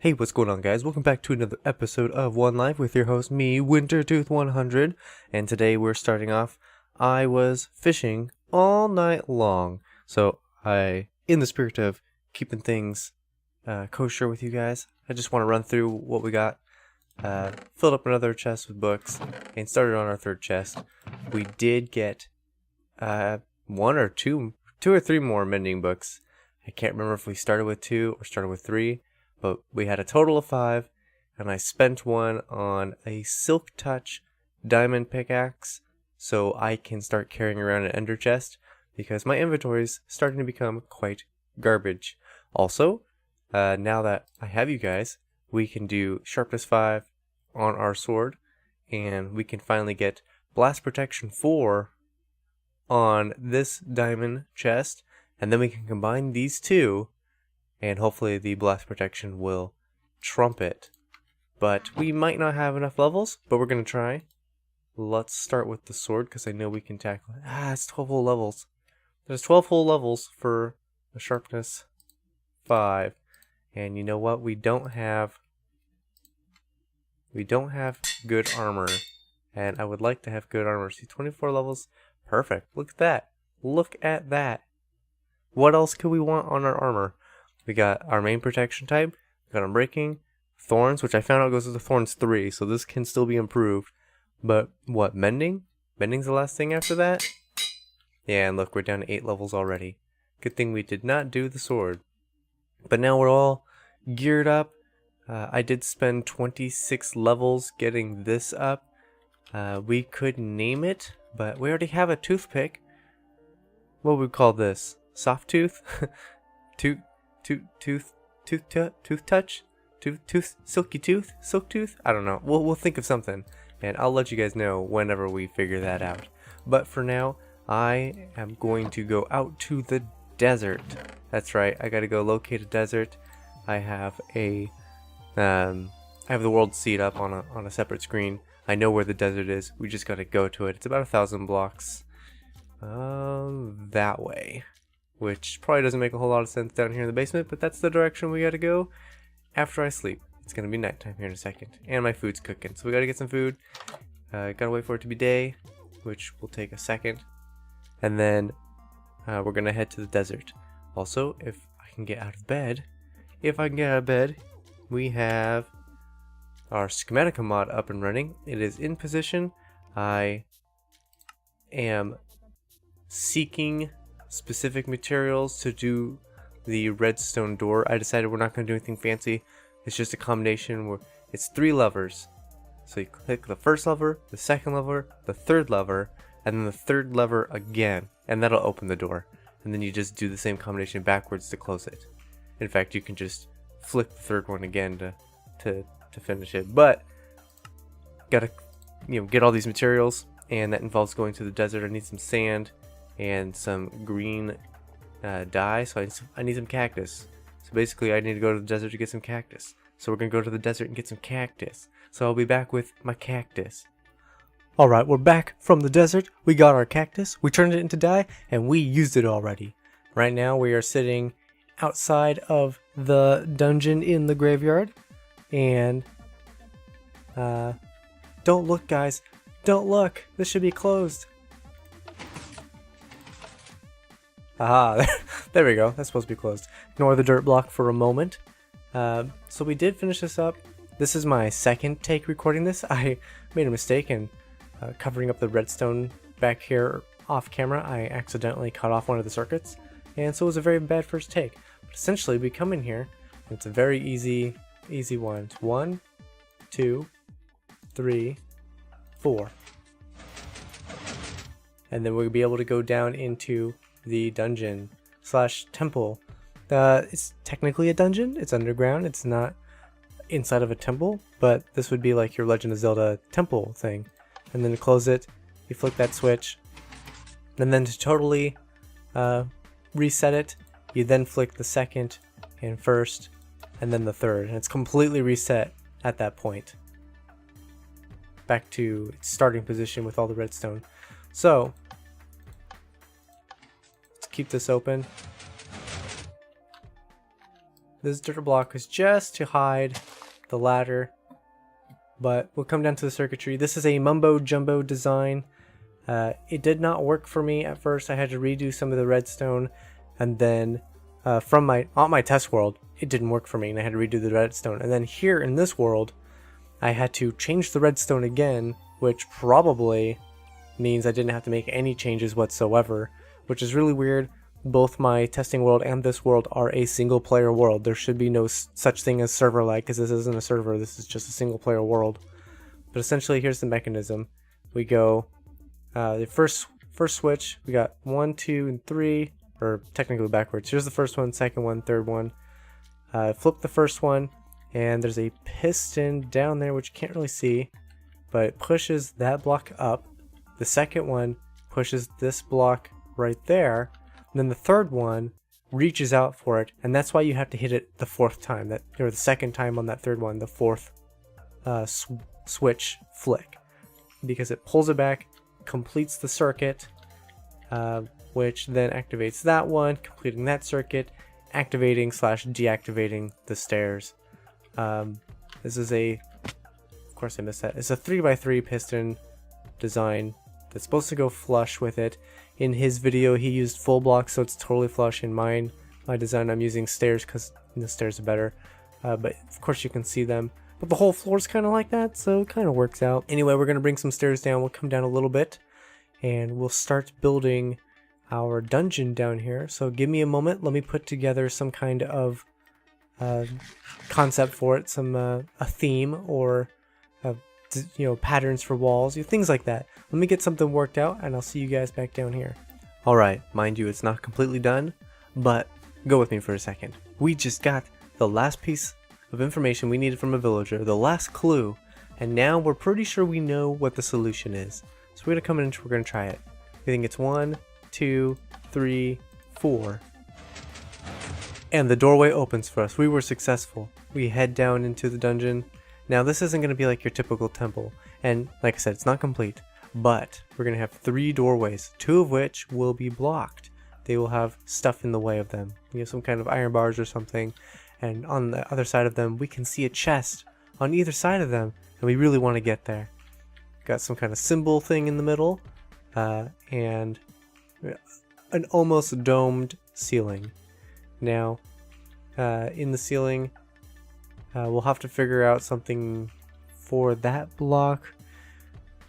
Hey, what's going on, guys? Welcome back to another episode of One Life with your host, me, Wintertooth100. And today we're starting off. I was fishing all night long. So in the spirit of keeping things kosher with you guys, I just want to run through what we got. Filled up another chest with books and started on our third chest. We did get two or three more mending books. I can't remember if we started with 2 or started with 3. But we had a total of 5, and I spent one on a Silk Touch diamond pickaxe so I can start carrying around an ender chest because my inventory is starting to become quite garbage. Also, now that I have you guys, we can do sharpness 5 on our sword, and we can finally get blast protection 4 on this diamond chest, and then we can combine these two. And hopefully the blast protection will trump it. But we might not have enough levels, but we're going to try. Let's start with the sword, because I know we can tackle it. It's 12 whole levels. There's 12 whole levels for the sharpness 5. And you know what? We don't have good armor. And I would like to have good armor. See, 24 levels. Perfect. Look at that. Look at that. What else could we want on our armor? We got our main protection type, we got unbreaking, thorns, which I found out goes to the thorns 3, so this can still be improved. But what, mending? Mending's the last thing after that? Yeah, and look, we're down to 8 levels already. Good thing we did not do the sword. But now we're all geared up. I did spend 26 levels getting this up. We could name it, but we already have a toothpick. What would we call this? Soft tooth? Silky tooth, silk tooth. I don't know. We'll think of something, and I'll let you guys know whenever we figure that out. But for now, I am going to go out to the desert. That's right. I got to go locate a desert. I have the world seed up on a separate screen. I know where the desert is. We just got to go to it. It's about 1,000 blocks that way. Which probably doesn't make a whole lot of sense down here in the basement, but that's the direction we gotta go after I sleep. It's gonna be nighttime here in a second, and my food's cooking, so we gotta get some food. Gotta wait for it to be day, which will take a second, and then we're gonna head to the desert. Also, if I can get out of bed, we have our Schematica mod up and running. It is in position. I am seeking specific materials to do the redstone door. I decided we're not going to do anything fancy. It's just a combination where it's 3 levers. So you click the first lever, the second lever, the third lever, and then the third lever again, and that'll open the door. And then you just do the same combination backwards to close it. In fact, you can just flick the third one again to finish it. But gotta get all these materials, and that involves going to the desert. I need some sand and some green dye, so I need some cactus. So basically I need to go to the desert to get some cactus. So we're gonna go to the desert and get some cactus. So I'll be back with my cactus. Alright, we're back from the desert. We got our cactus, we turned it into dye, and we used it already. Right now we are sitting outside of the dungeon in the graveyard. And don't look, guys. Don't look. This should be closed. Aha, there we go. That's supposed to be closed. Ignore the dirt block for a moment. So we did finish this up. This is my second take recording this. I made a mistake in covering up the redstone back here off camera. I accidentally cut off one of the circuits, and so it was a very bad first take. But essentially, we come in here, and it's a very easy one. It's 1, 2, 3, 4. And then we'll be able to go down into the dungeon / temple. It's technically a dungeon. It's underground. It's not inside of a temple, but this would be like your Legend of Zelda temple thing. And then to close it, you flick that switch, and then to totally reset it, you then flick the second and first, and then the third, and it's completely reset at that point. Back to its starting position with all the redstone. So let's keep this open. This dirt block is just to hide the ladder, but we'll come down to the circuitry. This is a mumbo jumbo design. It did not work for me at first. I had to redo some of the redstone, and then on my test world, it didn't work for me, and I had to redo the redstone. And then here in this world, I had to change the redstone again, which probably means I didn't have to make any changes whatsoever, which is really weird. Both my testing world and this world are a single player world. There should be no such thing as server lag, because this isn't a server, this is just a single player world. But essentially, here's the mechanism. We go the first switch, we got 1, 2, and 3, or technically backwards. Here's the first one, second one, third one. Flip the first one, and there's a piston down there which you can't really see, but it pushes that block up. The second one pushes this block right there. And then the third one reaches out for it, and that's why you have to hit it the fourth time, or the second time on that third one, the fourth switch flick, because it pulls it back, completes the circuit, which then activates that one, completing that circuit, activating / deactivating the stairs. This is of course I missed that. It's a 3x3 piston design that's supposed to go flush with it. In his video, he used full blocks, so it's totally flush. In my design, I'm using stairs because the stairs are better. But of course, you can see them. But the whole floor is kind of like that, so it kind of works out. Anyway, we're going to bring some stairs down. We'll come down a little bit, and we'll start building our dungeon down here. So give me a moment. Let me put together some kind of concept for it, a theme, or patterns for walls, things like that. Let me get something worked out, and I'll see you guys back down here. Alright, mind you, it's not completely done, but go with me for a second. We just got the last piece of information we needed from a villager, the last clue, and now we're pretty sure we know what the solution is. So we're going to come in and we're going to try it. We think it's 1, 2, 3, 4. And the doorway opens for us. We were successful. We head down into the dungeon. Now this isn't going to be like your typical temple, and like I said, it's not complete, but we're going to have 3 doorways, 2 of which will be blocked. They will have stuff in the way of them. We have some kind of iron bars or something, and on the other side of them we can see a chest on either side of them, and we really want to get there. Got some kind of symbol thing in the middle, and an almost domed ceiling. Now, in the ceiling, we'll have to figure out something for that block.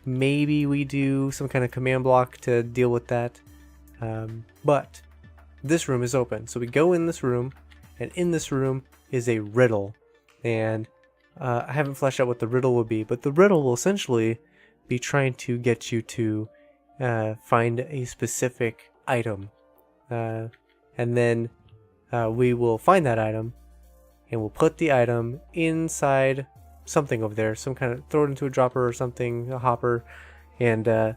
Maybe we do some kind of command block to deal with that. But this room is open. So we go in this room, and in this room is a riddle. And I haven't fleshed out what the riddle will be, but the riddle will essentially be trying to get you to find a specific item. And then we will find that item, and we'll put the item inside something over there, some kind of, throw it into a dropper or something, a hopper, and the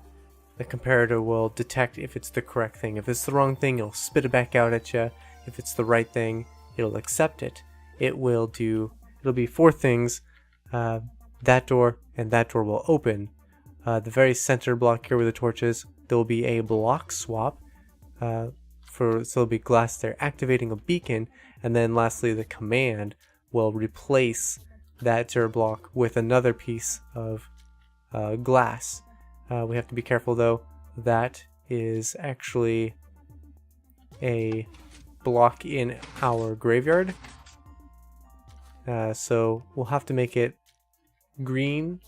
comparator will detect if it's the correct thing. If it's the wrong thing, it'll spit it back out at you. If it's the right thing, it'll accept it. It'll be 4 things. That door and that door will open. The very center block here where the torch is, there will be a block swap. So there'll be glass there activating a beacon, and then lastly the command will replace that dirt block with another piece of glass. We have to be careful though, that is actually a block in our graveyard, so we'll have to make it green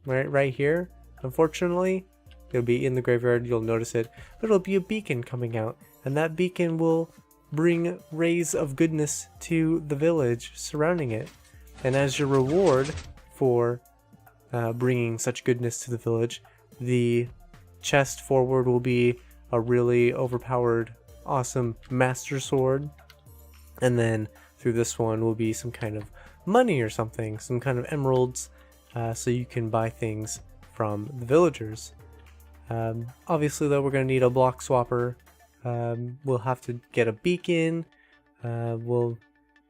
right here. Unfortunately, it'll be in the graveyard, you'll notice it, but it'll be a beacon coming out, and that beacon will bring rays of goodness to the village surrounding it. And as your reward for bringing such goodness to the village, the chest forward will be a really overpowered, awesome master sword, and then through this one will be some kind of money or something, some kind of emeralds, so you can buy things from the villagers. Obviously though, we're going to need a block swapper. We'll have to get a beacon. We'll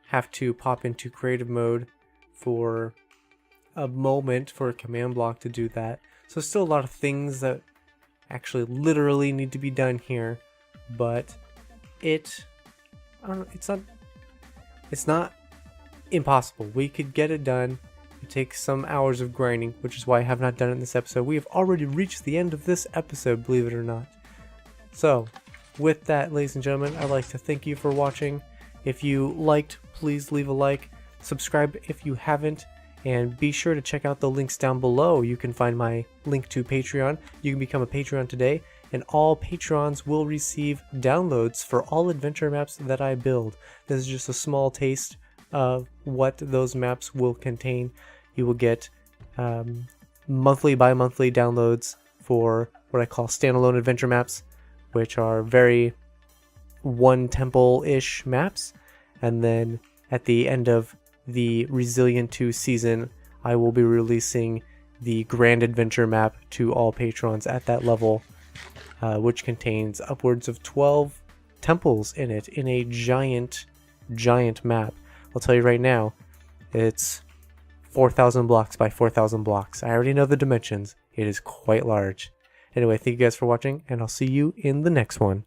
have to pop into creative mode for a moment for a command block to do that. So still a lot of things that actually literally need to be done here, but it's not It's not impossible. We could get it done. It takes some hours of grinding, which is why I have not done it in this episode. We have already reached the end of this episode, believe it or not. So, with that, ladies and gentlemen, I'd like to thank you for watching. If you liked, please leave a like. Subscribe if you haven't. And be sure to check out the links down below. You can find my link to Patreon. You can become a Patreon today. And all Patrons will receive downloads for all adventure maps that I build. This is just a small taste of what those maps will contain. You will get monthly, bi-monthly downloads for what I call standalone adventure maps, which are very one temple-ish maps. And then at the end of the Resilient 2 season, I will be releasing the Grand Adventure map to all patrons at that level, which contains upwards of 12 temples in it, in a giant map. I'll tell you right now, it's 4,000 blocks by 4,000 blocks. I already know the dimensions. It is quite large. Anyway, thank you guys for watching, and I'll see you in the next one.